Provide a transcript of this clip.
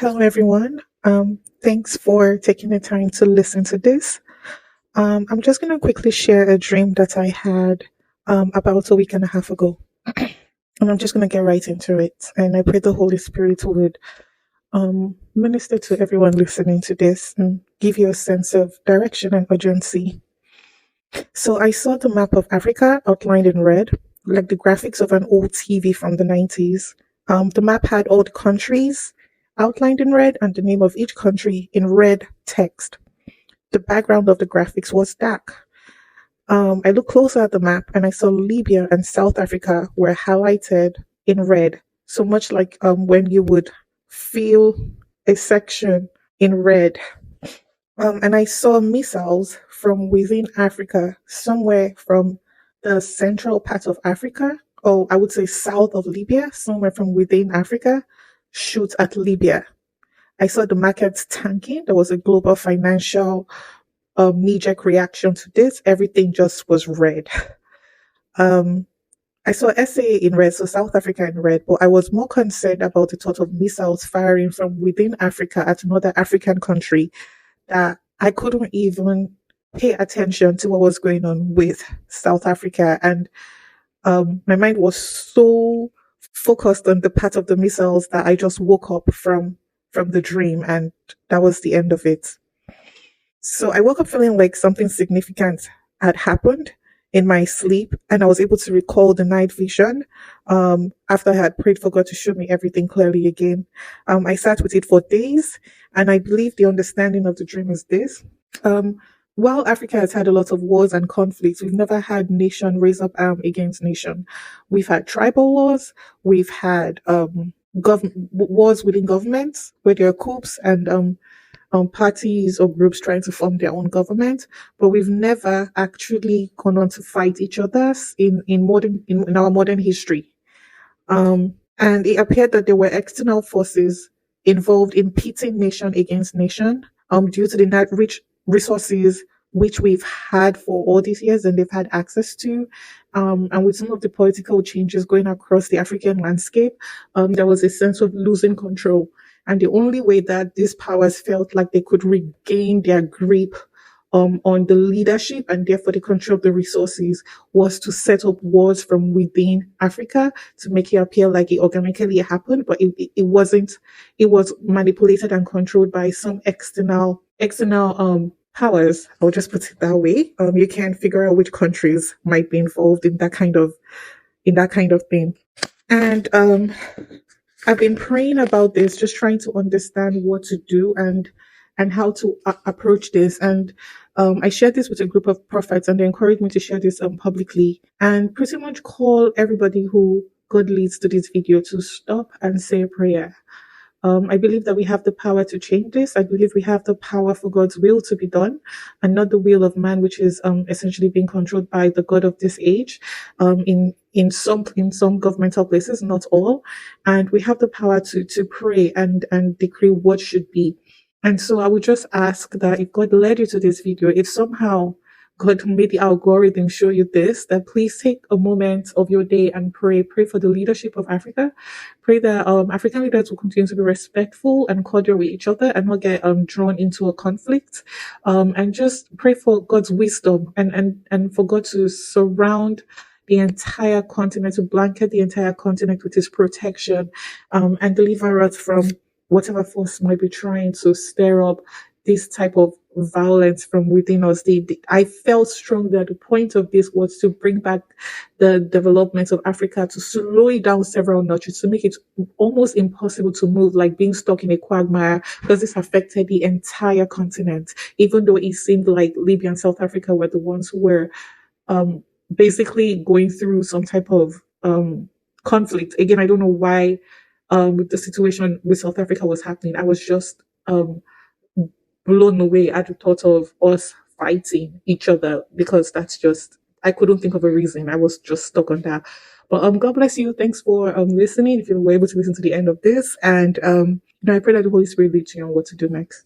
Hello, everyone. Thanks for taking the time to listen to this. I'm just going to quickly share a dream that I had about a week and a half ago. And I'm just going to get right into it. And I pray the Holy Spirit would minister to everyone listening to this and give you a sense of direction and urgency. So I saw the map of Africa outlined in red, like the graphics of an old TV from the 90s. The map had all the countries outlined in red and the name of each country in red text. The background of the graphics was dark. I looked closer at the map and I saw Libya and South Africa were highlighted in red, so much like when you would feel a section in red. And I saw missiles from within Africa, somewhere from the central part of Africa, or I would say south of Libya, somewhere from within Africa, shoot at Libya. I saw the markets tanking. There was a global financial knee-jerk reaction to this. Everything just was red. Um, I saw SA in red, so South Africa in red, but I was more concerned about the thought of missiles firing from within Africa at another African country that I couldn't even pay attention to what was going on with South Africa. And my mind was so focused on the part of the missiles that I just woke up from the dream, and that was the end of it. So I woke up feeling like something significant had happened in my sleep, and I was able to recall the night vision after I had prayed for God to show me everything clearly again. I sat with it for days, and I believe the understanding of the dream is this. Um, while Africa has had a lot of wars and conflicts, we've never had nation raise up arm against nation. We've had tribal wars, we've had wars within governments where there are coups and parties or groups trying to form their own government, but we've never actually gone on to fight each other in our modern history. And it appeared that there were external forces involved in pitting nation against nation due to the rich resources which we've had for all these years and they've had access to. And with some of the political changes going across the African landscape, there was a sense of losing control. And the only way that these powers felt like they could regain their grip on the leadership and therefore the control of the resources was to set up wars from within Africa to make it appear like it organically happened, but it wasn't. It was manipulated and controlled by some external powers. I'll just put it that way. You can figure out which countries might be involved in that kind of thing. And I've been praying about this, just trying to understand what to do and how to approach this. And I shared this with a group of prophets, and they encouraged me to share this publicly and pretty much call everybody who God leads to this video to stop and say a prayer. I believe that we have the power to change this. I believe we have the power for God's will to be done and not the will of man, which is essentially being controlled by the God of this age in some governmental places, not all. And we have the power to pray and decree what should be. And so I would just ask that if God led you to this video, if somehow God made the algorithm show you this, that please take a moment of your day and pray. Pray for the leadership of Africa. Pray that African leaders will continue to be respectful and cordial with each other and not get drawn into a conflict. And just pray for God's wisdom and for God to surround the entire continent, to blanket the entire continent with his protection, and deliver us from whatever force might be trying to stir up this type of violence from within us. I felt strong that the point of this was to bring back the development of Africa, to slow it down several notches, to make it almost impossible to move, like being stuck in a quagmire, because this affected the entire continent, even though it seemed like Libya and South Africa were the ones who were basically going through some type of conflict. Again, I don't know why the situation with South Africa was happening. I was just blown away at the thought of us fighting each other, because that's just, I couldn't think of a reason. I was just stuck on that. But God bless you. Thanks for listening. If you were able to listen to the end of this, and I pray that the Holy Spirit leads you on what to do next.